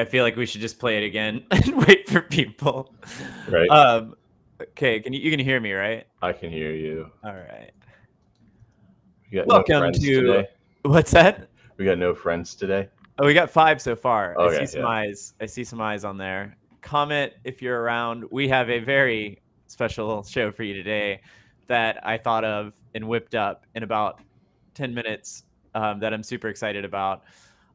I feel like we should just play it again and wait for people. Right. Okay, you can hear me, right? I can hear you. All right. We got no Welcome friends to today. what's that? We got no friends today. Oh, we got 5 so far. I Okay, see some yeah. eyes. I see some eyes on there. Comment if you're around. We have a very special show for you today that I thought of and whipped up in about 10 minutes that I'm super excited about.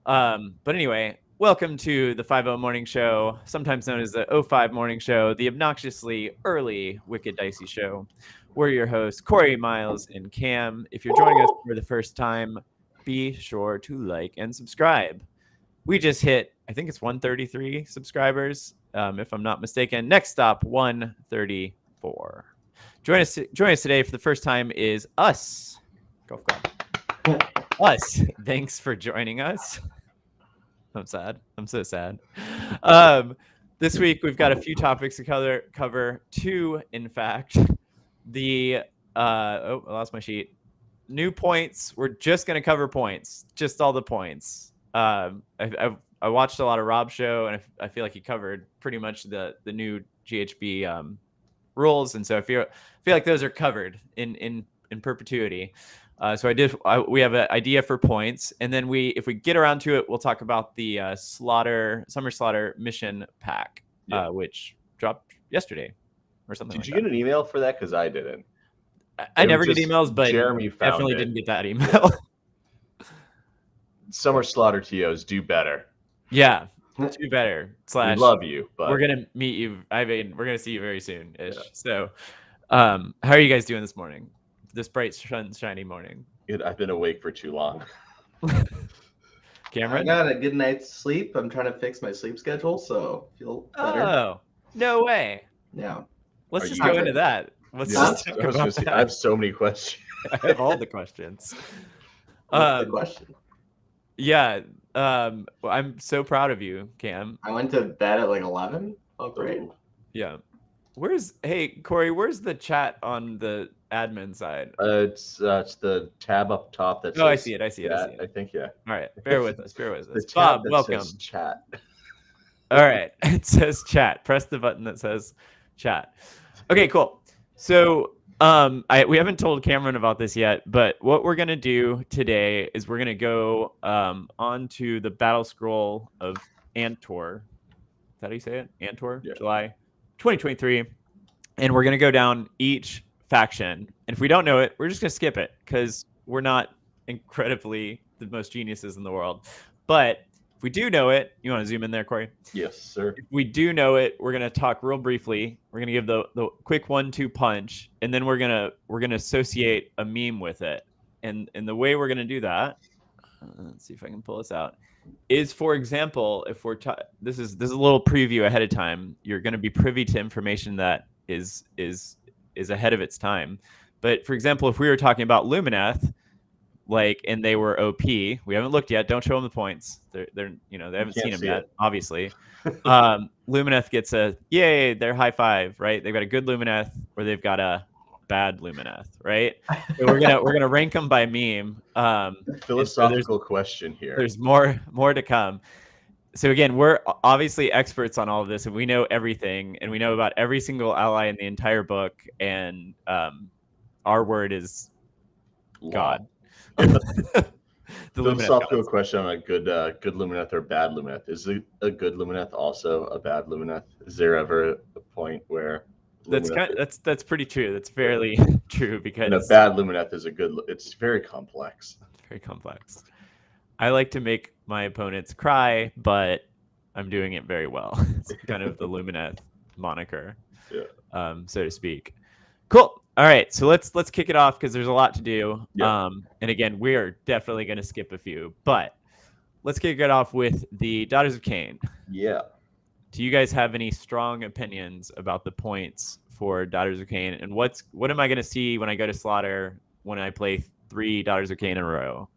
But anyway, welcome to the 5:00 Morning Show, sometimes known as the 05 Morning Show, the obnoxiously early Wicked Dicey Show. We're your hosts, Corey, Miles, and Cam. If you're joining us for the first time, be sure to like and subscribe. We just hit, I think it's 133 subscribers, if I'm not mistaken. Next stop, 134. Join us today for the first time is us. Golf club. Us. Thanks for joining us. I'm sad. I'm so sad. This week we've got a few topics to cover. 2, in fact. I lost my sheet. New points. We're just going to cover points. Just all the points. I watched a lot of Rob's show, and I feel like he covered pretty much the new GHB rules, and so I feel like those are covered in perpetuity. So we have an idea for points, and then if we get around to it, we'll talk about the Summer Slaughter mission pack, which dropped yesterday or something. Did you get an email for that? Because I didn't. I never get emails, but Jeremy definitely didn't get that email. Summer Slaughter TOs do better. Yeah, do better. / we love you, but we're gonna meet you. I mean, we're gonna see you very soon ish. Yeah. So, how are you guys doing this morning? This bright, shiny morning. Good. I've been awake for too long. Cameron? I got a good night's sleep. I'm trying to fix my sleep schedule, so feel better. Oh, no way. Yeah. Let's just go into that. Let's just talk about that. I have so many questions. I have all the questions. What's the question? Yeah. I'm so proud of you, Cam. I went to bed at like 11. Oh, great. Yeah. Hey, Corey, where's the chat on the admin side? It's the tab up top that says I see it. I think, yeah. All right. Bear with us. The Bob, tab welcome. Says chat. All right. It says chat. Press the button that says chat. Okay, cool. So we haven't told Cameron about this yet, but what we're going to do today is we're going to go onto the Battlescroll of Andtor. Is that how you say it? Andtor? Yeah. July 2023. And we're going to go down each faction. And if we don't know it, we're just going to skip it because we're not incredibly the most geniuses in the world. But if we do know it, you want to zoom in there, Corey? Yes, sir. If we do know it, we're going to talk real briefly. We're going to give the quick 1-2 punch, and then we're going to associate a meme with it. And the way we're going to do that, let's see if I can pull this out, is, for example, if we're this is a little preview ahead of time. You're going to be privy to information that is ahead of its time. But for example, if we were talking about Lumineth, and they were OP. We haven't looked yet. Don't show them the points. They haven't seen them yet, obviously. Lumineth gets a yay. They're high five, right? They've got a good Lumineth, or they've got a bad Lumineth, right? So we're gonna rank them by meme. Philosophical question here. There's more to come. So again, we're obviously experts on all of this, and we know everything, and we know about every single ally in the entire book, and our word is God. The philosophical question on a good Lumineth or bad Lumineth. Is a good Lumineth also a bad Lumineth? Is there ever a point where that's pretty true. That's fairly true because a bad Lumineth is a good. It's very complex. Very complex. I like to make my opponents cry, but I'm doing it very well. It's kind of the Lumineth moniker, so to speak. Cool. All right, so let's kick it off because there's a lot to do. Yeah. And again, we are definitely going to skip a few, but let's kick it off with the Daughters of Cain. Yeah. Do you guys have any strong opinions about the points for Daughters of Cain, and what am I going to see when I go to Slaughter when I play 3 Daughters of Cain in a row?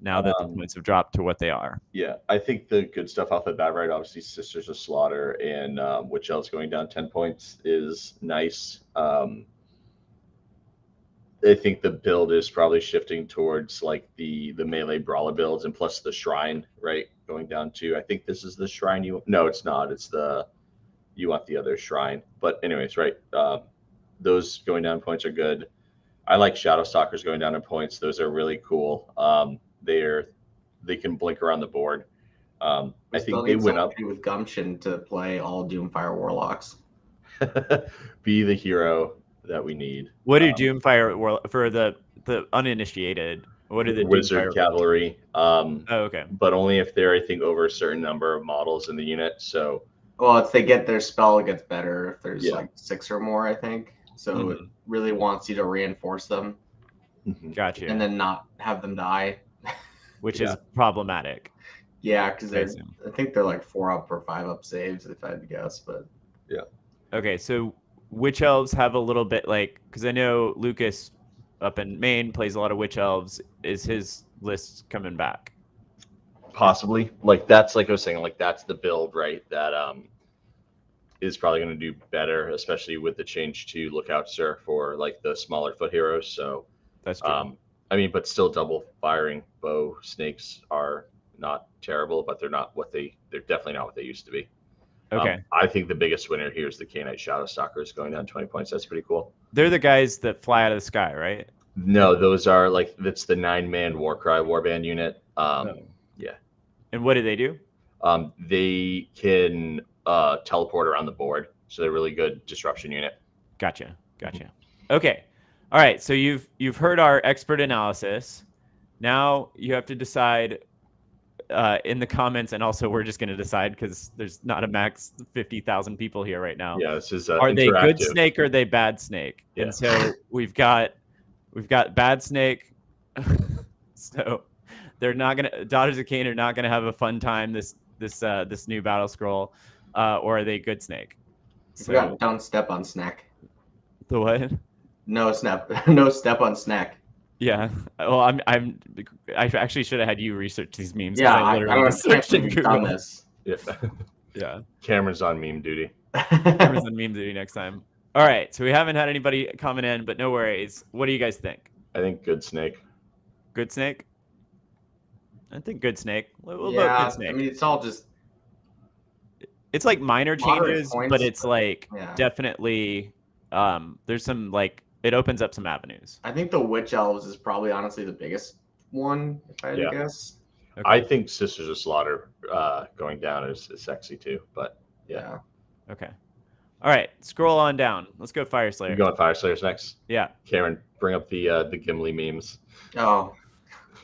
Now that the points have dropped to what they are. Yeah, I think the good stuff off the bat, right? Obviously, Sisters of Slaughter and Witch Elves going down 10 points is nice. I think the build is probably shifting towards like the melee brawler builds, and plus the shrine, right? Going down to, I think this is the shrine you. No, it's not. It's you want the other shrine. But anyways, right? Those going down points are good. I like Shadow Stalkers going down in points. Those are really cool. They can blink around the board. I think they went up with gumption to play all Doomfire Warlocks. Be the hero that we need. What do Doomfire for the uninitiated? What are the Wizard Doomfire? Cavalry? Oh, okay. But only if they're, I think, over a certain number of models in the unit. So, well, if they get their spell, it gets better if there's like 6 or more, I think. So it really wants you to reinforce them. Gotcha. And then not have them die, which is problematic. Yeah, because I think they're like 4-up or 5-up saves, if I had to guess. But yeah. Okay, so Witch Elves have a little bit like, because I know Lucas up in Maine plays a lot of Witch Elves. Is his list coming back? Possibly. Like that's like I was saying, like that's the build, right? That is probably going to do better, especially with the change to Lookout Sir for like the smaller foot heroes. So that's true. I mean, but still double firing bow snakes are not terrible, but they're definitely not what they used to be. Okay. I think the biggest winner here is the K-Knight Shadow Stalkers going down 20 points. That's pretty cool. They're the guys that fly out of the sky, right? No, those are like, that's the 9-man Warcry Warband unit. Yeah. And what do they do? They can teleport around the board. So they're a really good disruption unit. Gotcha. Okay. All right. So you've heard our expert analysis. Now you have to decide in the comments, and also we're just going to decide because there's not a max 50,000 people here right now. Yeah, this is are they good snake or are they bad snake? Yeah. And so we've got bad snake. So they're not gonna, Daughters of Cain are not gonna have a fun time this new battle scroll, or are they good snake? So don't step on snack. The what? No step on snack. Yeah. Well, I actually should have had you research these memes. Yeah, I don't search in Google. This. Yeah. Yeah. Cameron's on meme duty. Cameron's on meme duty next time. All right. So we haven't had anybody comment in, but no worries. What do you guys think? I think good snake. Good snake? I think good snake. We'll vote good snake. I mean, it's all just. It's like minor changes, but it's like definitely. There's some like. It opens up some avenues. I think the Witch Elves is probably honestly the biggest one, if I had to guess. Okay. I think Sisters of Slaughter going down is sexy too, but yeah. Okay. All right, scroll on down. Let's go Fire Slayer. You going Fire Slayers next? Yeah. Cameron, bring up the Gimli memes. Oh.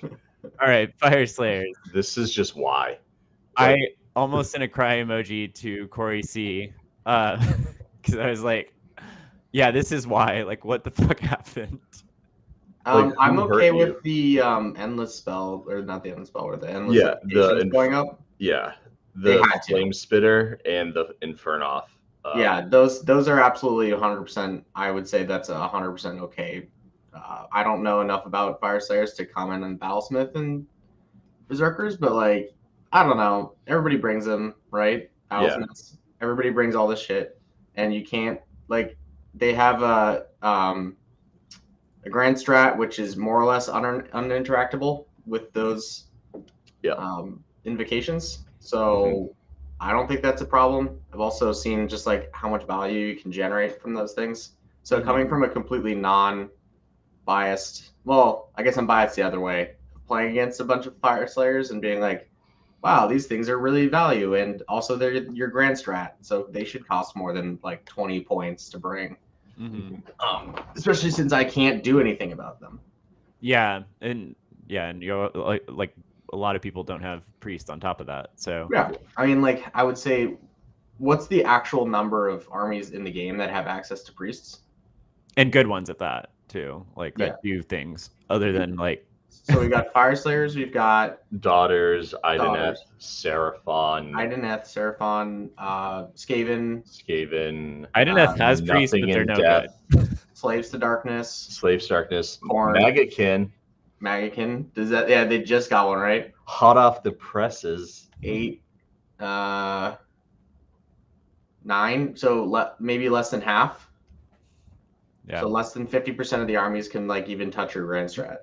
All right, Fire Slayers. This is just why. I almost sent a cry emoji to Corey C. Because I was like, yeah, this is why. Like, what the fuck happened? I'm okay with the endless spell, or not the endless spell, or the endless going up. Yeah, the Flame Spitter and the Infernoth. Yeah, those are absolutely 100%. I would say that's 100% okay. I don't know enough about Fire Slayers to comment on Battlesmith and Berserkers, but like, I don't know. Everybody brings them, right? Battlesmiths. Yeah. Everybody brings all this shit, and you can't like. They have a grand strat, which is more or less uninteractable with those invocations. So I don't think that's a problem. I've also seen just like how much value you can generate from those things. So coming from a completely non-biased, well, I guess I'm biased the other way, playing against a bunch of Fire Slayers and being like, wow, these things are really value, and also they're your grand strat, so they should cost more than like 20 points to bring. Especially since I can't do anything about them. Yeah, and you're like a lot of people don't have priest on top of that. So yeah, I mean, like I would say, what's the actual number of armies in the game that have access to priests? And good ones at that too, like that do things other than like. So we got Fire Slayers, we've got Daughters, Ideneth, Seraphon, Skaven. Ideneth has priests, but they're no good. Slaves to Darkness, Korn, Maggotkin. Does that? Yeah, they just got one, right? Hot off the presses. 8, 9. So maybe less than half. Yeah. So less than 50% of the armies can like even touch your grand strat.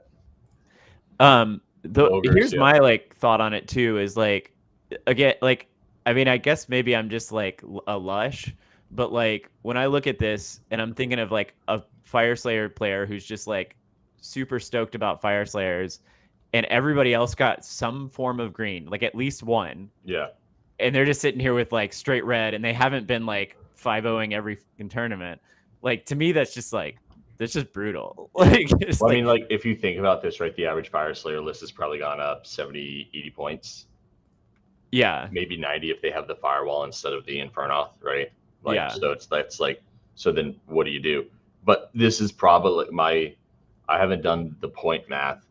Ogres, Here's yeah. my like thought on it too is like, again, like, I mean, I guess maybe I'm just like a lush, but like when I look at this and I'm thinking of like a Fire Slayer player who's just like super stoked about Fire Slayers, and everybody else got some form of green, like at least one, Yeah. and they're just sitting here with like straight red, and they haven't been like 5-0ing every fucking tournament. Like, to me, that's just brutal. Like, it's Well, I mean, like, if you think about this, right, the average Fire Slayer list has probably gone up 70, 80 points. Yeah. Maybe 90 if they have the Firewall instead of the Infernoth, right? Like, Yeah. So that's like, so then what do you do? But this is probably I haven't done the point math,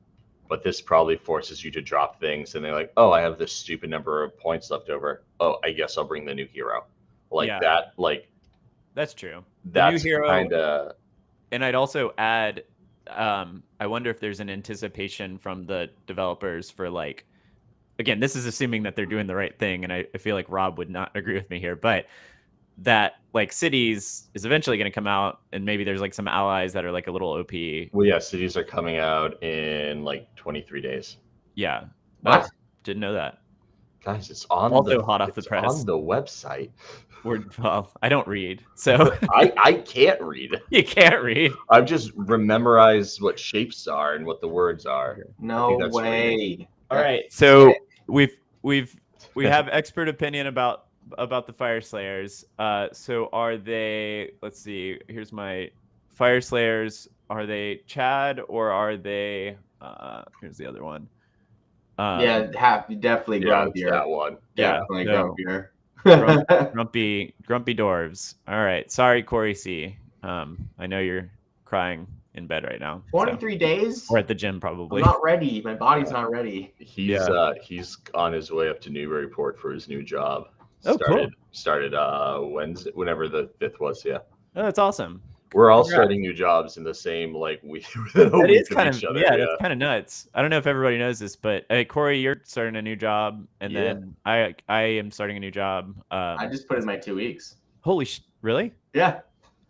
but this probably forces you to drop things. And they're like, oh, I have this stupid number of points left over. Oh, I guess I'll bring the new hero. Like Yeah. that, like, That's true. that's new hero, kind of. and I'd also add, I wonder if there's an anticipation from the developers for like, again, this is assuming that they're doing the right thing, and I feel like Rob would not agree with me here, but that like Cities is eventually going to come out, and maybe there's like some allies that are like a little OP. Well, yeah, cities are coming out in like 23 days. Yeah. What? Oh, didn't know that. Guys, it's on Also hot off the it's press. on the website. Well, I don't read, so I can't read. you can't read. I've just memorized what shapes are and what the words are. No that's way. All right, so we have expert opinion about the Fire Slayers. So are they? Let's see. Here's my Fire Slayers. Are they Chad or are they? Here's the other one. Yeah, definitely Yeah, it's grumpier. that one. Yeah, Definitely no. grumpier. grumpy dwarves. All right, sorry, Corey C. I know you're crying in bed right now. 23 days? Or at the gym, probably. I'm not ready. My body's not ready. He's on his way up to Newburyport for his new job. Oh, cool. Started Wednesday, whenever the 5th was. Yeah, Oh, that's awesome. we're all Congrats. starting new jobs in the same like week. Within a That week is kind of each other. that's kind of nuts. I don't know if everybody knows this, but Corey, you're starting a new job, and Yeah. then I am starting a new job. I just put in my 2 weeks. Holy really? Yeah,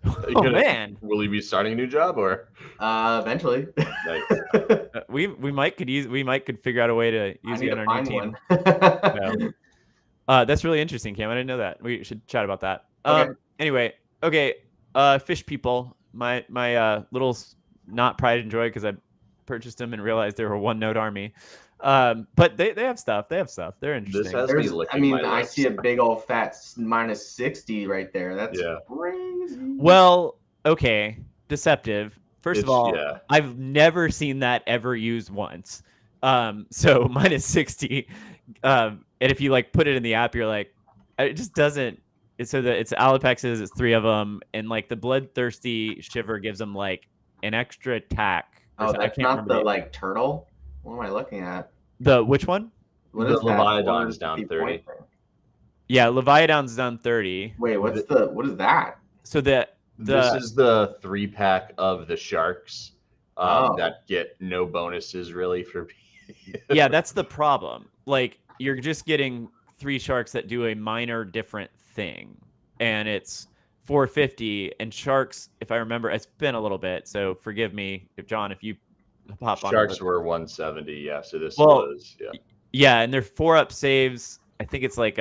Oh man, Will you be starting a new job or? eventually. Like, we might could figure out a way to I use need you to on our find new team. one. Yeah. That's really interesting, Cam. I didn't know that. We should chat about that. Okay. Anyway, okay. Fish people, my little not pride and joy because I purchased them and realized they were a 1-note army. But they have stuff. They're interesting. has me licking my I lips. see a big old fat -60 right there. That's Yeah. crazy. Well, okay, deceptive. First of It's- all, yeah. I've never seen that ever used once. So -60. And if you like put it in the app, you're like, it just doesn't. It's Alapexes. It's 3 of them, and like the bloodthirsty shiver gives them like an extra attack. Oh, I that's can't not remember the the- like turtle. What am I looking at? the which one? What The is that? Leviathan's down 150 30. point thing? Yeah, Leviathan's down 30. Wait, what is that? So This is the 3-pack of the sharks Oh. that get no bonuses really for. yeah, that's the problem. Like, you're just getting 3 sharks that do a minor different thing, and it's 450. And sharks, if I remember, it's been a little bit, so forgive me if John, if you pop on. Sharks were 170, yeah. So this Well, was, yeah. Yeah, and they're 4-up saves. I think it's like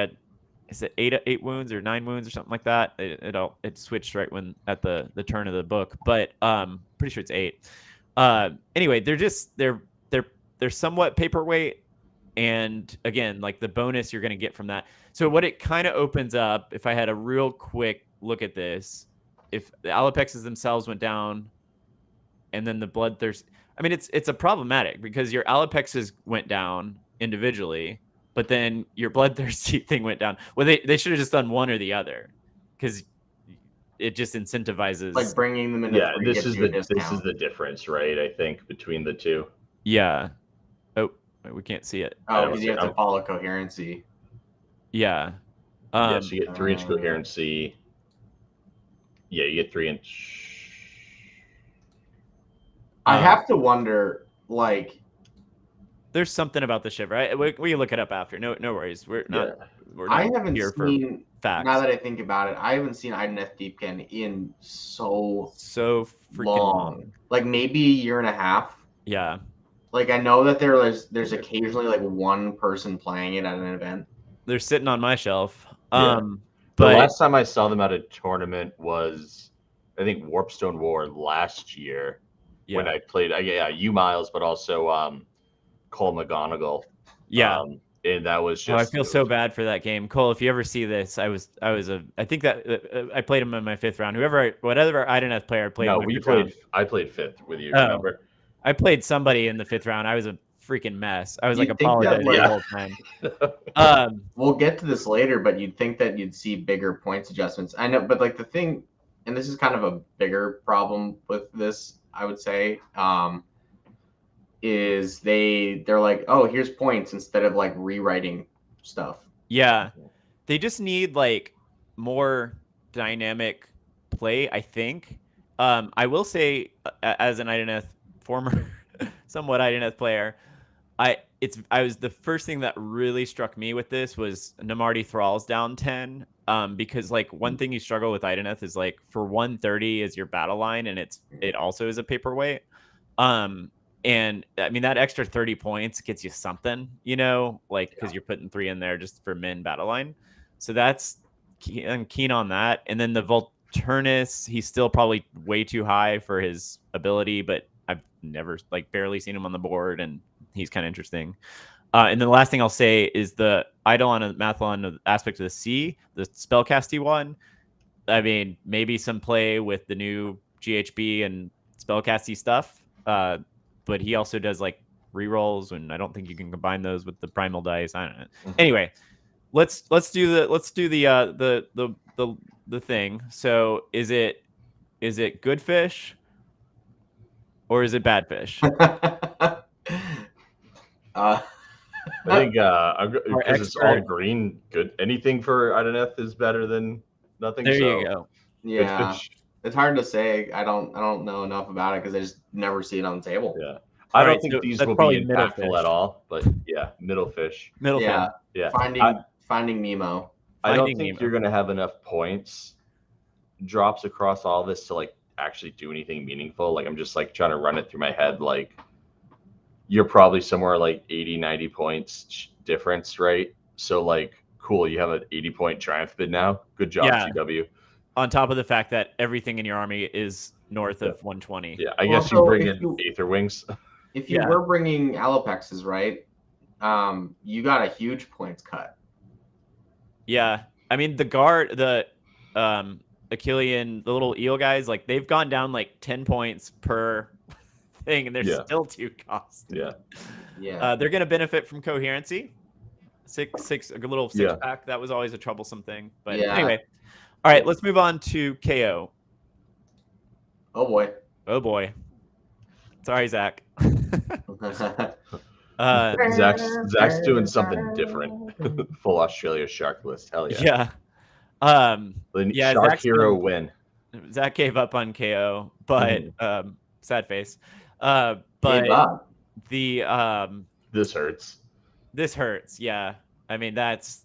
is it 8 wounds or 9 wounds or something like that? It switched right when at the turn of the book, but pretty sure it's 8. Anyway, they're somewhat paperweight, and again, like the bonus you're going to get from that. So what it kind of opens up, if I had a real quick look at this, if the Alapexes themselves went down, and then the bloodthirst, I mean, it's a problematic because your Alapexes went down individually, but then your bloodthirsty thing went down. Well, they should have just done one or the other, because it just incentivizes. Like bringing them into Yeah, free this gets is you a the discount. difference, right? I think between the two. Yeah. Oh, we can't see it. Oh, because you have to follow coherency. Yeah. Yes, you get 3-inch coherency. Yeah, you get 3-inch. I have to wonder, like, there's something about the shiver. We can look it up after. No worries. We're not. Yeah. We're not I haven't here seen Facts. Now that I think about it, I haven't seen Ideneth Deepkin in so freaking long. Like maybe a year and a half. Yeah. Like I know that there's occasionally like one person playing it at an event. They're sitting on my shelf. Yeah. But the last time I saw them at a tournament was, I think, Warpstone War last year when I played. You Miles, but also Cole McGonigal. Yeah. And that was just. I feel so bad for that game, Cole. If you ever see this, I think that I played him in my 5th round. Whatever Ideneth player I played. No, we played. I played 5th with you. Remember? I played somebody in the 5th round. I was a freaking mess. I was You'd like think that, apologizing the whole time. We'll get to this later, but you'd think that you'd see bigger points adjustments. I know, but like the thing, and this is kind of a bigger problem with this, I would say, is they're like, oh, here's points instead of like rewriting stuff. Yeah, they just need like more dynamic play, I think. I will say, as an Ideneth former, somewhat Ideneth player, the first thing that really struck me with this was Namarti Thrall's down 10. Because like one thing you struggle with Ideneth is like for 130 is your battle line, and it also is a paperweight. And I mean, that extra 30 points gets you something, like because you're putting 3 in there just for min battle line. So I'm keen on that. And then the Volturnus, he's still probably way too high for his ability, but I've never barely seen him on the board, and he's kind of interesting. And then the last thing I'll say is the Eidolon and Mathlon aspect of the sea, the spellcasty one. I mean, maybe some play with the new GHB and spellcasty stuff. But he also does like rerolls, and I don't think you can combine those with the primal dice. I don't know. Mm-hmm. Anyway, let's do the thing. So is it good fish or is it bad fish? I think because it's all green, good. Anything for Ideneth is better than nothing. There you go. Yeah. It's hard to say. I don't know enough about it because I just never see it on the table. Yeah. I don't think these will be impactful at all, but yeah, middle fish. Yeah. Finding Nemo. I don't think you're going to have enough points drops across all this to like actually do anything meaningful. Like I'm just like trying to run it through my head. Like you're probably somewhere like 80, 90 points difference, right? So like, cool. You have an 80-point triumph bid now. Good job, CW. On top of the fact that everything in your army is north of 120. Yeah, I guess you bring in Aether Wings. If you were bringing Alopexes, right, you got a huge points cut. Yeah. I mean, the guard, the Achillean, the little eel guys, like they've gone down like 10 points per thing, and they're still too costly. Yeah. They're going to benefit from coherency. A little 6-pack. That was always a troublesome thing. But anyway. All right, let's move on to KO. Oh boy. Sorry, Zach. Zach's doing something different. Full Australia shark list. Hell yeah. Yeah. Shark Zach's hero win. Zach gave up on KO, but sad face. But this hurts. This hurts. Yeah. I mean, that's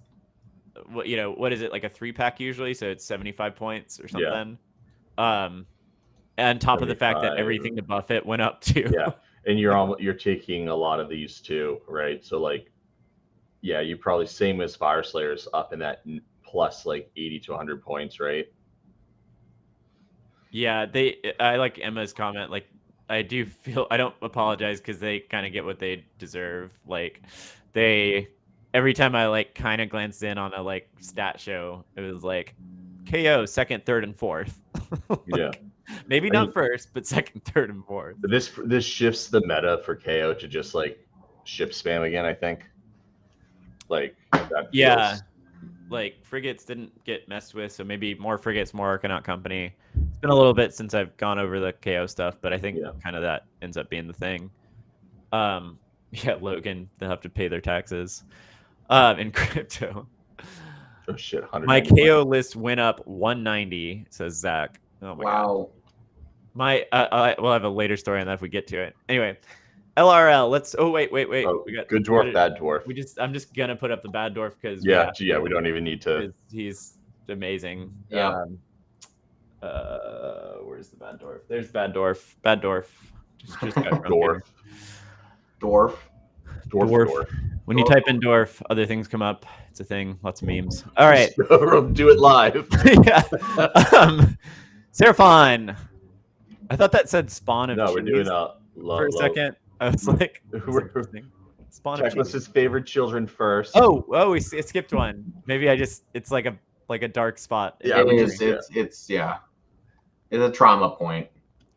what is it, like a 3-pack usually? So it's 75 points or something. Yeah. On top of the fact that everything to buff it went up too. Yeah. And you're taking a lot of these too, right? So like, yeah, you probably same as Fire Slayers up in that plus like 80 to 100 points, right? Yeah, I like Emma's comment. Like, I don't apologize because they kind of get what they deserve. Like, every time I like kind of glanced in on a like stat show, it was like KO 2nd, 3rd, and 4th. Maybe not first, but 2nd, 3rd, and 4th. This shifts the meta for KO to just like ship spam again, I think. Like that feels... like frigates didn't get messed with, so maybe more frigates, more Arcanaut Company. It's been a little bit since I've gone over the KO stuff, but I think kind of that ends up being the thing. Logan, they'll have to pay their taxes. In crypto. Oh shit! My KO list went up 190, says Zach. Oh my god. We'll have a later story on that if we get to it. Anyway, LRL. Let's. Oh wait. Oh, we got good dwarf, bad dwarf. I'm just gonna put up the bad dwarf because we don't even need to. He's amazing. Yeah. Where's the Bad Dwarf? There's Bad Dwarf. Bad Dwarf. Just got Dwarf. Dwarf. Dwarf. When you Dwarf. type in dwarf, other things come up. It's a thing. Lots of memes. All right. Do it live. Yeah. Seraphon. I thought that said spawn of No, cheese we're doing for a second. I was like, that's interesting. Spawn of cheese. Checklist's favorite children first. Oh, we skipped one. Maybe it's like a dark spot. Yeah, It is. It's a trauma point.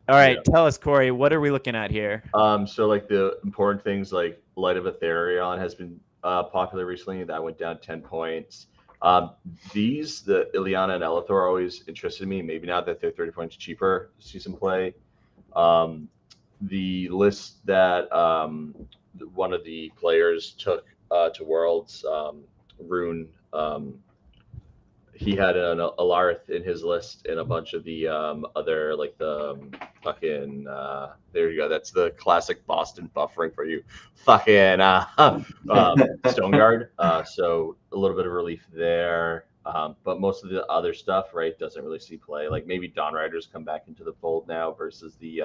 All right, tell us, Corey, what are we looking at here? So like the important things like Light of Aetherion has been popular recently. That went down 10 points. The Ilyana and Elithor always interested me. Maybe now that they're 30 points cheaper, see some play. The list that one of the players took to Worlds, Rune, he had an Alarith in his list and a bunch of the other, like the fucking, there you go. That's the classic Boston buffering for you. Fucking Stoneguard. So a little bit of relief there. But most of the other stuff, right, doesn't really see play. Like maybe Dawn Riders come back into the fold now versus the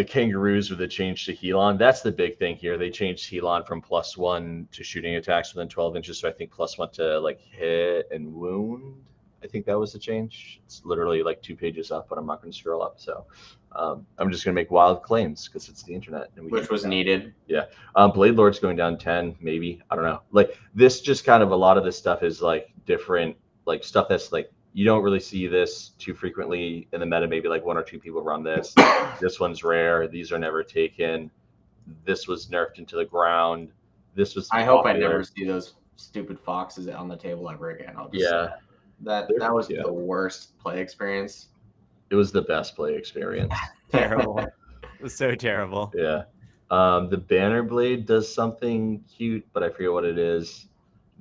Kangaroos with the change to Helon. That's the big thing here. They changed Helon from +1 to shooting attacks within 12 inches. So I think +1 to like hit and wound. I think that was the change. It's literally like 2 pages up, but I'm not going to scroll up. So I'm just going to make wild claims because it's the internet. And Which was needed. Yeah. Blade Lord's going down 10, maybe. I don't know. Like this, just kind of a lot of this stuff is like different, like stuff that's like, you don't really see this too frequently in the meta. Maybe like 1 or 2 people run this. This one's rare. These are never taken. This was nerfed into the ground. This was. I hope I never see those stupid foxes on the table ever again. That was the worst play experience. It was the best play experience. Terrible. It was so terrible. Yeah. The Banner Blade does something cute, but I forget what it is.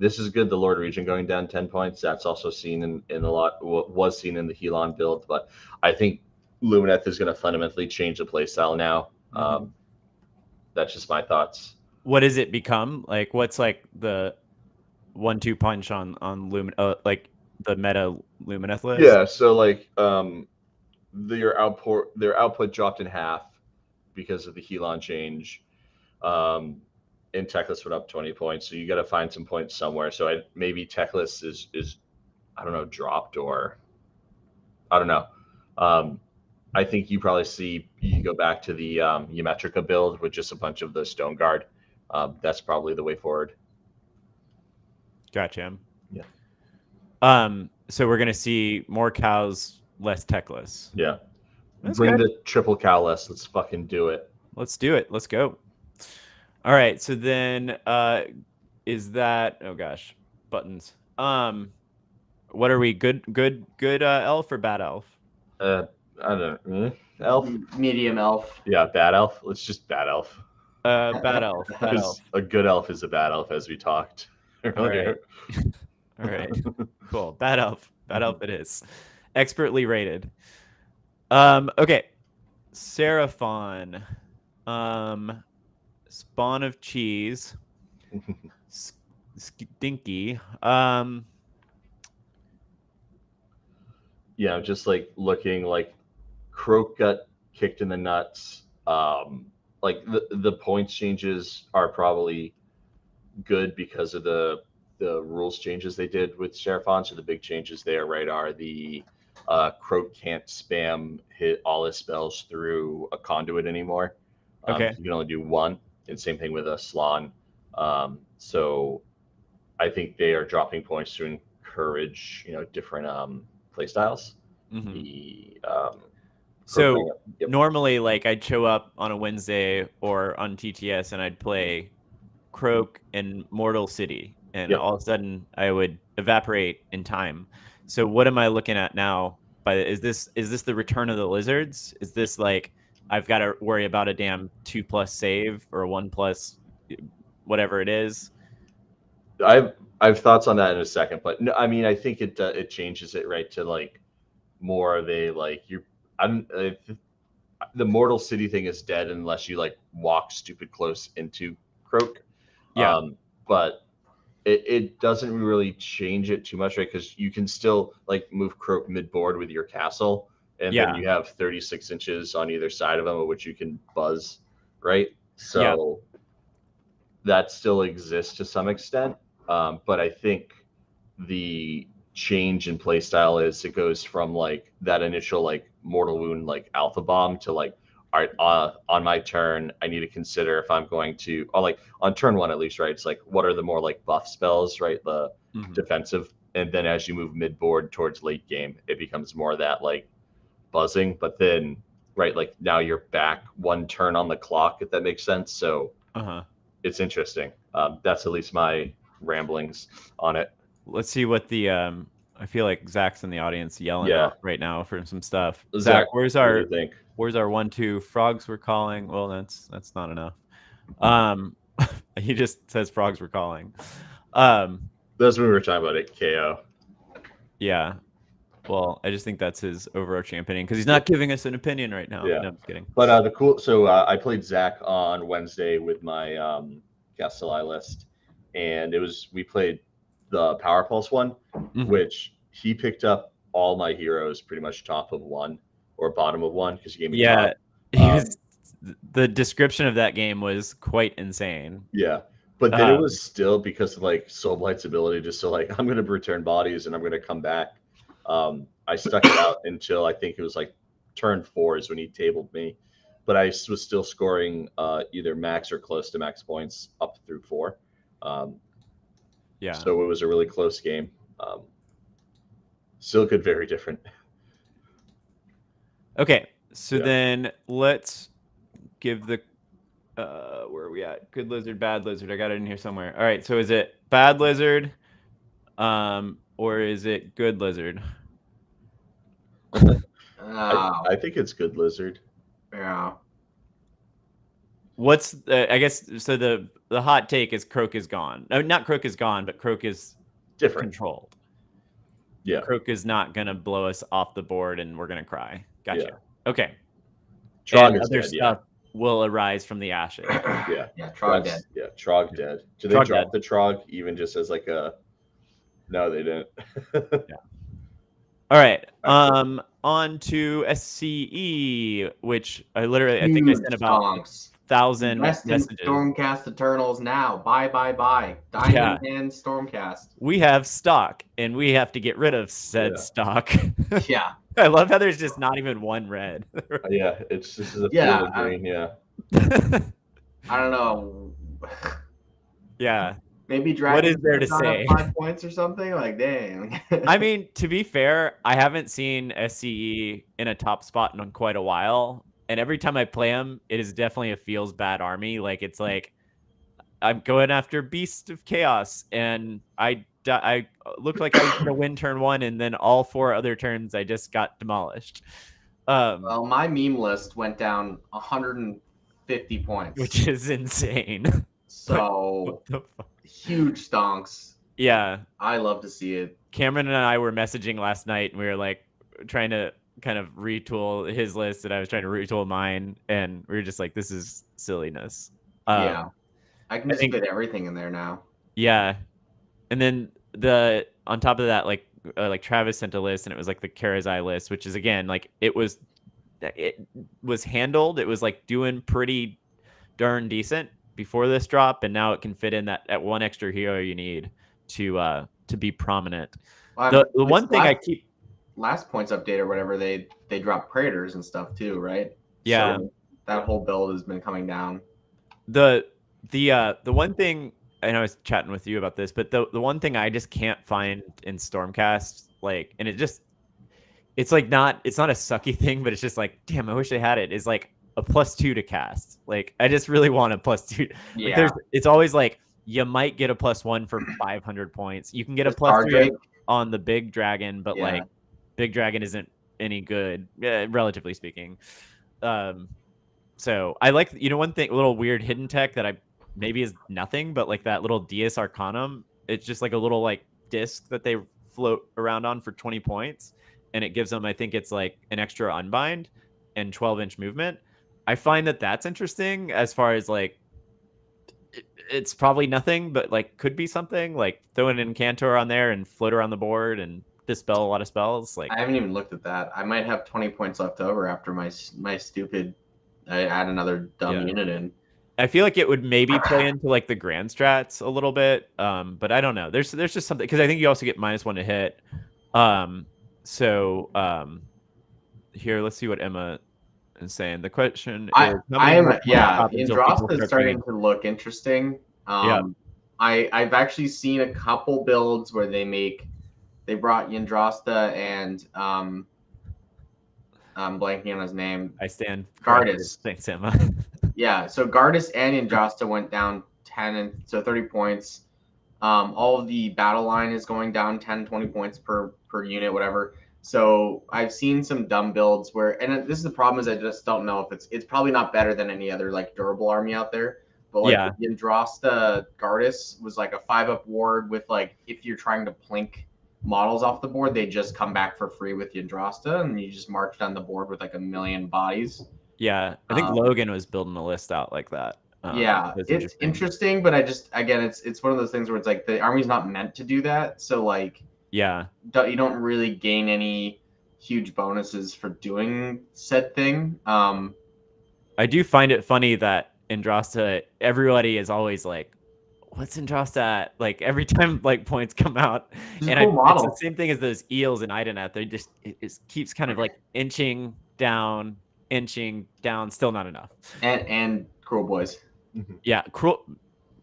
This is good. The Lord Regent going down 10 points. That's also seen in a lot. Was seen in the Helon build, but I think Lumineth is going to fundamentally change the playstyle now. That's just my thoughts. What does it become? Like, what's like the 1-2 punch on like the meta Lumineth list? Yeah. So like their output dropped in half because of the Helon change. And Techless went up 20 points, so you got to find some points somewhere. So maybe Techless is I don't know, dropped, or I don't know. I think you probably see you go back to the Ymetrica build with just a bunch of the Stone Guard. That's probably the way forward. Gotcha. Yeah. So we're gonna see more cows, less Techless. Yeah. That's Bring good. the triple cow list. Let's fucking do it. Let's do it. Let's go. All right. So then, is that? Oh gosh, buttons. What are we? Good elf or bad elf? I don't know. Elf. Medium elf. Yeah, bad elf. Let's just bad elf. Bad elf. Bad elf. A good elf is a bad elf, as we talked earlier. All right. Cool. Bad elf. Bad elf it is. Expertly rated. Okay. Seraphon. Spawn of cheese. Stinky. Yeah, just like looking like Croak got kicked in the nuts. Like the points changes are probably good because of the rules changes they did with Seraphon. So the big changes there, right, are the Croak can't spam hit all his spells through a conduit anymore. Okay. You can only do one, and same thing with a Slan. So I think they are dropping points to encourage, different play styles. So normally, like, I'd show up on a Wednesday or on TTS and I'd play Croak and Mortal City, and all of a sudden I would evaporate in time. So what am I looking at now? Is this the return of the lizards? Is this like I've got to worry about a damn 2+ save or a 1+, whatever it is? I've thoughts on that in a second, but no, I mean, I think it changes it, right, to like more of a like the Mortal City thing is dead unless you like walk stupid close into Croak. Yeah. But it doesn't really change it too much, right? Because you can still like move Croak mid board with your castle, and then you have 36 inches on either side of them, which you can buzz, right? So that still exists to some extent, but I think the change in playstyle is it goes from like that initial like mortal wound like alpha bomb to like, all right, on my turn I need to consider if I'm going to, or like on turn one at least, right? It's like what are the more like buff spells, right? The defensive, and then as you move mid board towards late game, it becomes more of that like buzzing. But then right, like now you're back one turn on the clock, if that makes sense. So it's interesting. That's at least my ramblings on it. Let's see what the I feel like Zach's in the audience yelling out right now for some stuff. Zach, where's what do our you think? where's our 1-2 frogs were calling? Well, that's not enough. He just says frogs were calling. That's when we were talking about it. KO. Yeah. Well, I just think that's his overarching opinion because he's not giving us an opinion right now. Yeah. No, I'm just kidding. But the cool. So I played Zach on Wednesday with my Castelli list, and we played the Power Pulse one, which he picked up all my heroes pretty much top of one or bottom of one because he gave me the description of that game was quite insane. Yeah, but then it was still because of like Soulblight's ability just to like, I'm going to return bodies and I'm going to come back. I stuck it out until I think it was like turn 4 is when he tabled me, but I was still scoring either max or close to max points up through 4. So it was a really close game. Still good, very different. Okay, so then let's give the where are we at? Good lizard, bad lizard. I got it in here somewhere. All right, so is it bad lizard, or is it good lizard? I think it's good lizard. Yeah. What's I guess so the hot take is Croak is gone. No, not Croak is gone, but Croak is different, controlled. Yeah, Croak is not gonna blow us off the board, and we're gonna cry. Gotcha. Yeah. Okay. Trog and is other dead, stuff will arise from the ashes. Yeah, Trog dead. Yeah, Trog dead. Did Trog they drop dead. the Trog even just as like a? No, they didn't. Yeah. All right. On to SCE, which I think I sent about 1,000 messages. Stormcast Eternals now. Buy. Diamond and Stormcast. We have stock, and we have to get rid of said stock. Yeah. I love how there's just not even one red. Yeah, this is a field of green. Yeah. I don't know. Yeah. Maybe Dragon. What is there to say? 5 points or something? Like, dang. I mean, to be fair, I haven't seen SCE in a top spot in quite a while. And every time I play him, it is definitely a feels bad army. Like, it's like I'm going after Beast of Chaos, and I looked like I was going to win turn 1, and then all 4 other turns I just got demolished. Well, my meme list went down 150 points. Which is insane. So, huge stonks. Yeah. I love to see it. Cameron and I were messaging last night, and we were like trying to kind of retool his list, and I was trying to retool mine, and we were just like, this is silliness. Yeah. I can just fit everything in there now. Yeah. And then on top of that, like Travis sent a list, and it was like the Karazai list, which is again like it was handled. It was like doing pretty darn decent before this drop, and now it can fit in that one extra hero you need to be prominent. Well, the one thing I keep last points update or whatever, they dropped Praetors and stuff too, right? Yeah. So that whole build has been coming down. The one thing, I know I was chatting with you about this, but the one thing I just can't find in Stormcast, like, and it's like it's not a sucky thing, but it's just like, damn, I wish I had it, is like a +2 to cast. Like, I just really want a +2. Yeah. Like, it's always like you might get a +1 for 500 points. You can get a +3 on the big dragon, but like big dragon isn't any good, relatively speaking. So I like, one thing, a little weird hidden tech that maybe is nothing, but like that little Dies Arcanum, it's just like a little like disc that they float around on for 20 points, and it gives them, I think it's like an extra unbind and 12-inch movement. I find that that's interesting as far as like it's probably nothing, but like could be something. Like throw an Incantor on there and float around the board and dispel a lot of spells. Like I haven't even looked at that. I might have 20 points left over after my stupid. I add another dumb unit in. I feel like it would maybe play into like the grand strats a little bit, but I don't know. There's just something because I think you also get -1 to hit. Here, let's see what Emma is saying. The question is, Androsta is starting to look interesting. I've actually seen a couple builds where they brought Androsta and I'm blanking on his name. I stand Gardas. Thanks, Emma. Yeah, so Gardas and Androsta went down 10 and so 30 points. All of the battle line is going down 10, 20 points per unit, whatever. So I've seen some dumb builds where, and this is the problem, is I just don't know if it's probably not better than any other like durable army out there. But like the Androsta Gardas was like a 5-up ward with like, if you're trying to plink models off the board, they just come back for free with the Androsta, and you just march down the board with like 1 million bodies. Yeah, I think Logan was building a list out like that. It's interesting, but again, it's one of those things where it's like the army's not meant to do that. So like, you don't really gain any huge bonuses for doing said thing. I do find it funny that Androsta, everybody is always like, what's Androsta at? Like every time like points come out, and it's the same thing as those eels in Idonet. They just it keeps kind of like inching down, still not enough. And Cruel Boys. Yeah, Cruel.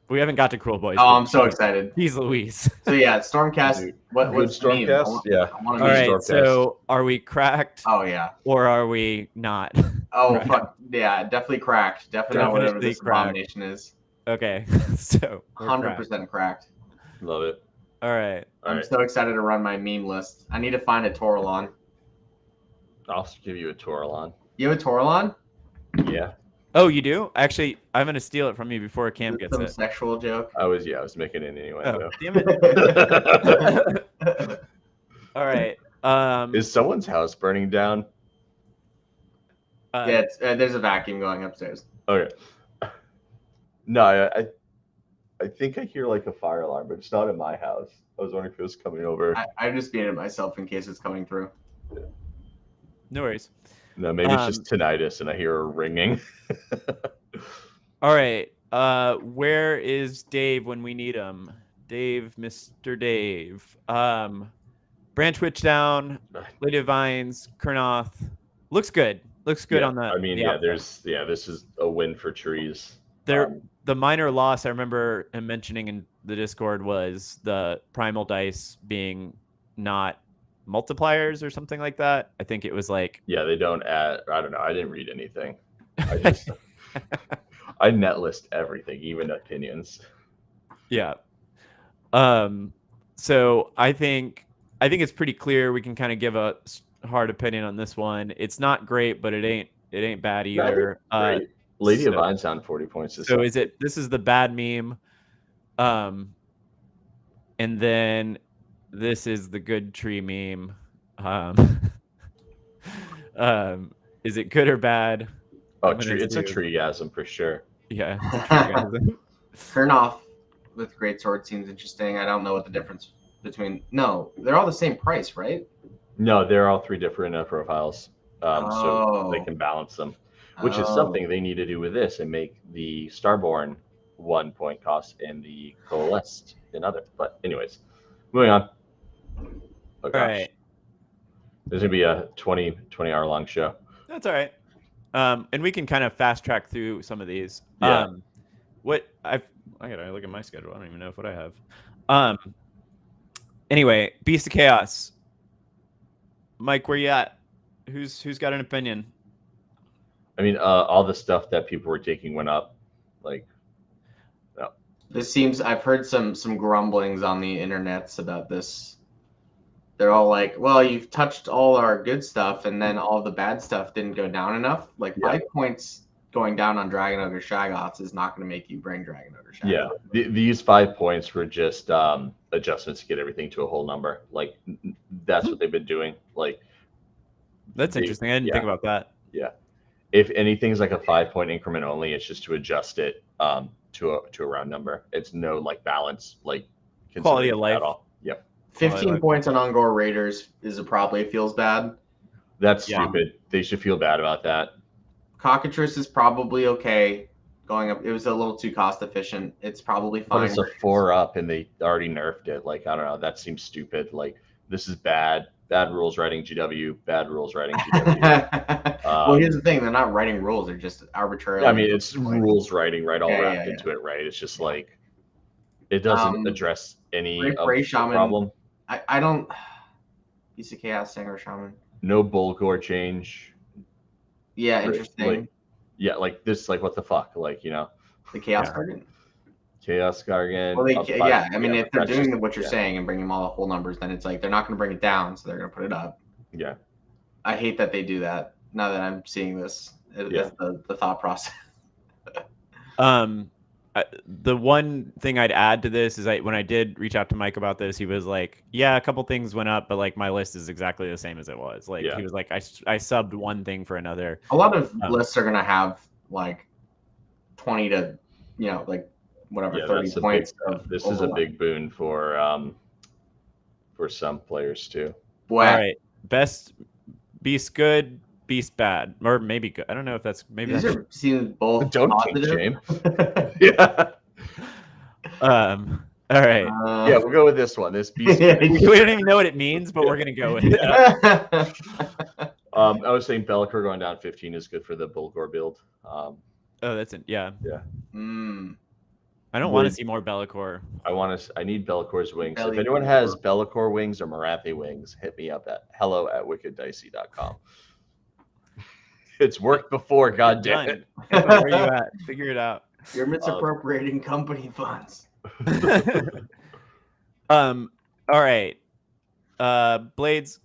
We haven't got to Cruel Boys. Oh, I'm so excited. Jeez Louise. So yeah, Stormcast. What's Stormcast? Yeah. All right. Stormcast. So are we cracked? Oh yeah. Or are we not? Oh fuck yeah, definitely cracked. Definitely not whatever this abomination is. Okay. So 100% cracked. Love it. All right. I'm so excited to run my meme list. I need to find a Toralon. I'll give you a Toralon. You have a Toralon? Yeah. Oh, you do? Actually, I'm gonna steal it from you before Cam gets it. Sexual joke. I was making it anyway. Oh, damn it. All right. Is someone's house burning down? Yeah, there's a vacuum going upstairs. Okay. No, I think I hear like a fire alarm, but it's not in my house. I was wondering if it was coming over. I just muted myself in case it's coming through. Yeah. No worries. No, maybe it's just tinnitus and I hear a ringing. All right. Where is Dave when we need him? Dave, Mr. Dave. Branch Witch down. Lady of Vines, Kurnoth. Looks good. Looks good on that. I mean, this is a win for trees. The minor loss I remember him mentioning in the Discord was the primal dice being not multipliers or something like that. I think it was like they don't add. I don't know. I didn't read anything. I just I net list everything, even opinions. Yeah. So I think it's pretty clear. We can kind of give a hard opinion on this one. It's not great, but it ain't bad either. Lady of Vines down 40 points. So this is the bad meme. And then this is the good tree meme. Is it good or bad? Oh, it's a treegasm for sure. Yeah. Kurnoth with Greatsword seems interesting. I don't know what the difference between. No, they're all the same price, right? No, they're all 3 different profiles. So they can balance them, which is something they need to do with this and make the Starborn 1 point cost and the Coalesced another. But anyways, moving on. Oh, gosh. All right. There's going to be a 20 hour long show. That's all right. And we can kind of fast track through some of these. Yeah. I gotta look at my schedule. I don't even know what I have. Anyway, Beast of Chaos. Mike, where you at? Who's got an opinion? I mean, all the stuff that people were taking went up. Like, no. This seems. I've heard some grumblings on the internets about this. They're all like, "Well, you've touched all our good stuff, and then all the bad stuff didn't go down enough." Like 5 points going down on Dragon Ogre Shaggoths is not going to make you bring Dragon Ogre Shaggoths. Yeah, these 5 points were just adjustments to get everything to a whole number. Like that's what they've been doing. Like that's interesting. I didn't think about that. Yeah, if anything's like a 5 point increment only, it's just to adjust it to a round number. It's no like balance, like Quality of consideration life. at all. Yep. 15 points on Ungor Raiders is probably feels bad. That's Yeah. stupid. They should feel bad about that. Cockatrice is probably okay going up. It was a little too cost efficient. It's probably But fine. it's a 4-up, and they already nerfed it. Like, I don't know. That seems stupid. Like, this is bad. Bad rules writing GW. Bad rules writing GW. Well, here's the thing: they're not writing rules; they're just arbitrarily. I mean, it's rules writing, right? All wrapped Yeah. into it, right? It's just like it doesn't address any of Ray the Shaman, problem. I don't. He's a Chaos Singer Shaman. No Bulgor change. Yeah, interesting. Like this, like what the fuck, like The Chaos Garden. Chaos Gargan. Well, I mean, if they're doing just, what you're saying and bringing all the whole numbers, then it's like they're not going to bring it down, so they're going to put it up. Yeah. I hate that they do that. Now that I'm seeing this, that's the thought process. The one thing I'd add to this is when I did reach out to Mike about this, he was like, yeah, a couple things went up, but like my list is exactly the same as it was. Like he was like, I subbed one thing for another. A lot of lists are going to have like 20 to, like whatever, 30 points. This is a big boon for some players too. All right. Best Beast good, Beast bad, or maybe good. I don't know if that's maybe. These are seen both. Don't positive. Shame. Yeah. All right. Yeah, we'll go with this one. This Beast. We don't even know what it means, but we're gonna go with it. I was saying Be'lakor going down 15 is good for the Bulgor build. Oh, that's it. Yeah. Yeah. I don't want to see more Be'lakor. I need Bellacor's wings. If anyone has Be'lakor wings or Morathi wings, hit me up at hello@wickeddicey.com. It's worked before, goddamn it. Where are you at? Figure it out. You're misappropriating company funds. All right. Blades.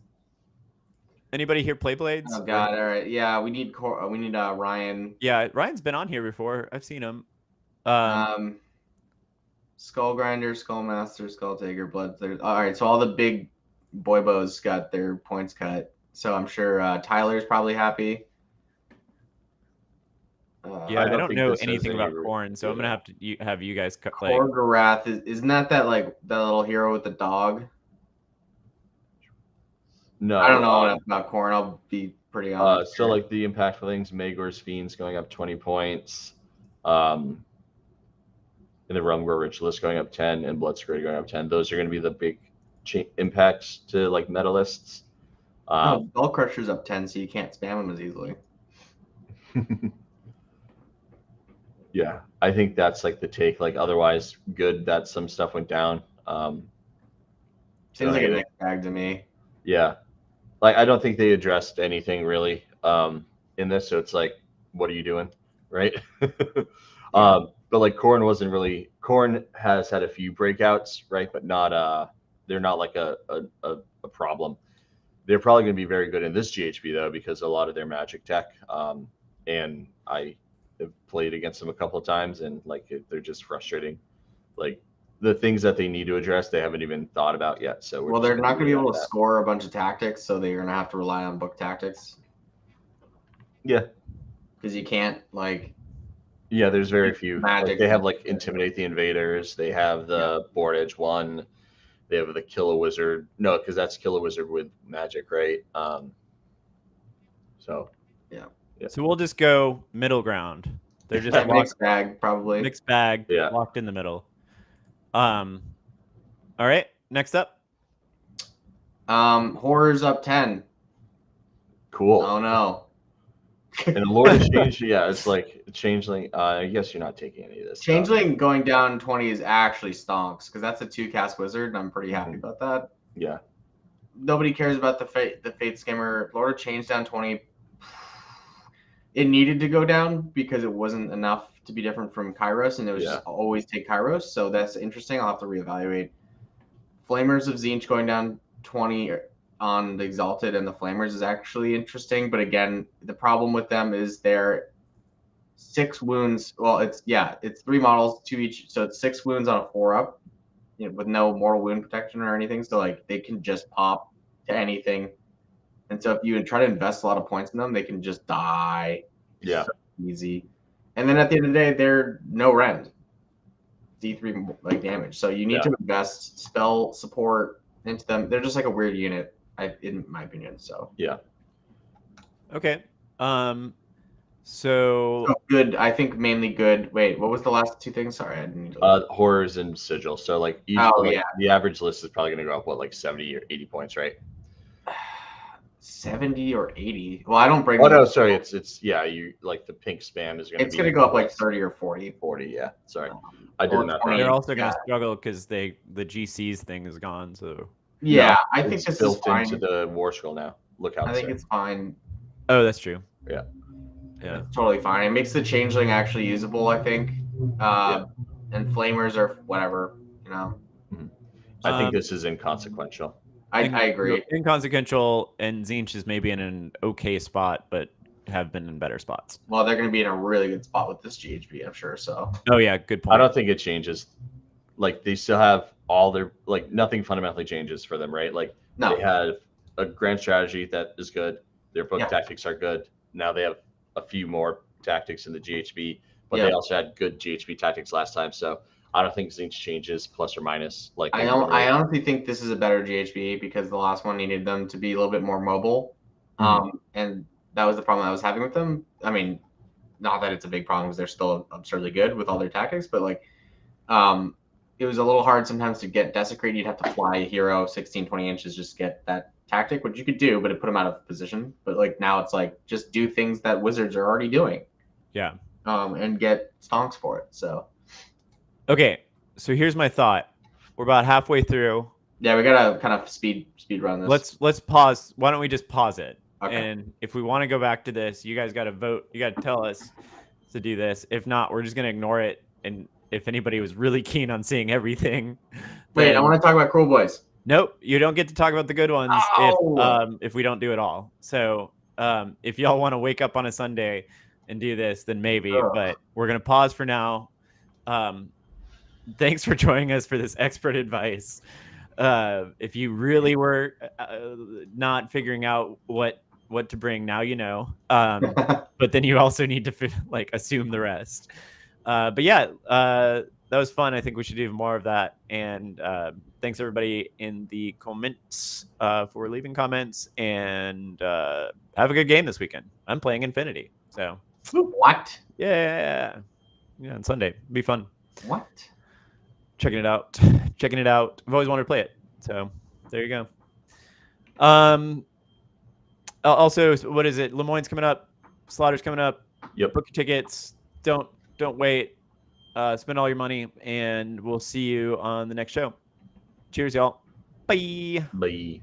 Anybody here play Blades? Oh God! All right. Yeah, we need Ryan. Yeah, Ryan's been on here before. I've seen him. Skull Grinder, Skull Master, Skull Taker, Blood. All right. So all the big boybos got their points cut. So I'm sure Tyler's probably happy. I don't know anything about Khorne, so I'm gonna have to have you guys cut. Khorgorath isn't that like that little hero with the dog? No, I don't know enough about Khorne. I'll be pretty honest. So like the impactful things, Magor's Fiends going up 20 points, in the Rumgor Ritualist going up 10, and Bloodscurry going up 10. Those are going to be the big impacts to like medalists. Bell Crusher's up 10, so you can't spam them as easily. Yeah, I think that's like the take. Like otherwise, good that some stuff went down. Seems like a mixed bag to me. Yeah, like I don't think they addressed anything really in this. So it's like, what are you doing, right? But like Khorne has had a few breakouts, right? But not they're not like a problem. They're probably going to be very good in this GHB though, because a lot of their magic tech, and I have played against them a couple of times, and like they're just frustrating. Like the things that they need to address, they haven't even thought about yet. So they're not going to be able to score a bunch of tactics, so they're going to have to rely on book tactics. Yeah, because you can't Yeah, there's very few. Like, they have like Intimidate the Invaders. They have the Board Edge one. They have the Kill a Wizard. No, because that's Kill a Wizard with magic, right? So yeah. So we'll just go middle ground. They're just mixed bag, probably. Mixed bag, locked in the middle. All right, next up. Horrors up 10. Cool. Oh no. And the Lord of Change, it's like Changeling. I guess you're not taking any of this. Changeling going down 20 is actually stonks because that's a 2-cast wizard, and I'm pretty happy about that. Yeah. Nobody cares about the Fate Skimmer. Lord of Change down 20. It needed to go down because it wasn't enough to be different from Kairos, and it was just always take Kairos. So that's interesting. I'll have to reevaluate. Flamers of Tzeentch going down 20 on the Exalted and the Flamers is actually interesting. But again, the problem with them is they're 6 wounds. Well, it's 3 models, 2 each. So it's 6 wounds on a 4-up, with no mortal wound protection or anything. So like they can just pop to anything. And so if you try to invest a lot of points in them, they can just die. Yeah. So easy. And then at the end of the day, they're no rend. D3 like damage. So you need Yeah. to invest spell support into them. They're just like a weird unit, in my opinion. So Yeah. Okay. So good. I think mainly good. Wait, what was the last two things? Sorry, I didn't need to. Horrors and sigil. So like each, Oh, like, yeah. the average list is probably going to go up like 70 or 80 points, right? 70 or 80. Well, I don't bring. Oh them. no, sorry. It's yeah. You like the pink spam is going to be. It's gonna go up like 30 or 40. 40. Yeah. Sorry, I did Or not. 20. they're also going Yeah. to struggle because the GC's thing is gone. So Yeah, No, I think it's this is built fine. into the war scroll now. Look how I think it's fine. oh, that's true. Yeah. Yeah. It's totally fine. It makes the changeling actually usable, I think. And flamers are whatever, you know. I think this is inconsequential. I agree. Inconsequential, and Zinch is maybe in an okay spot, but have been in better spots. Well, they're going to be in a really good spot with this GHB, I'm sure. So. Oh yeah, good point. I don't think it changes. Like they still have all their like nothing fundamentally changes for them, right? Like No. they have a grand strategy that is good. Their book tactics are good. Now they have a few more tactics in the GHB, but they also had good GHB tactics last time. So I don't think Zinch changes plus or minus. Like I honestly think this is a better GHB because the last one needed them to be a little bit more mobile, and that was the problem I was having with them. I mean, not that it's a big problem because they're still absurdly good with all their tactics, but like, it was a little hard sometimes to get desecrate. You'd have to fly a hero 16, 20 inches just to get that tactic, which you could do, but it put them out of position. But like now it's like just do things that wizards are already doing. Yeah. And get stonks for it. So. Okay, so here's my thought. We're about halfway through. Yeah, we gotta kind of speed run this. Let's pause. Why don't we just pause it? Okay. And if we want to go back to this, you guys got to vote. You got to tell us to do this. If not, we're just gonna ignore it. And if anybody was really keen on seeing everything, wait, I want to talk about Cruel Boys. Nope, you don't get to talk about the good ones if we don't do it all. So if y'all want to wake up on a Sunday and do this, then maybe. But we're gonna pause for now. Thanks for joining us for this expert advice. If you really were not figuring out what to bring, now you know. But then you also need to assume the rest. But yeah, that was fun. I think we should do more of that. And thanks everybody in the comments for leaving comments. And have a good game this weekend. I'm playing Infinity. So what? Yeah, on Sunday. It'll be fun. What? Checking it out. I've always wanted to play it. So there you go. Also, what is it? Lemoyne's coming up. Slaughter's coming up. Yep. Book your tickets. Don't wait. Spend all your money, and we'll see you on the next show. Cheers, y'all. Bye. Bye.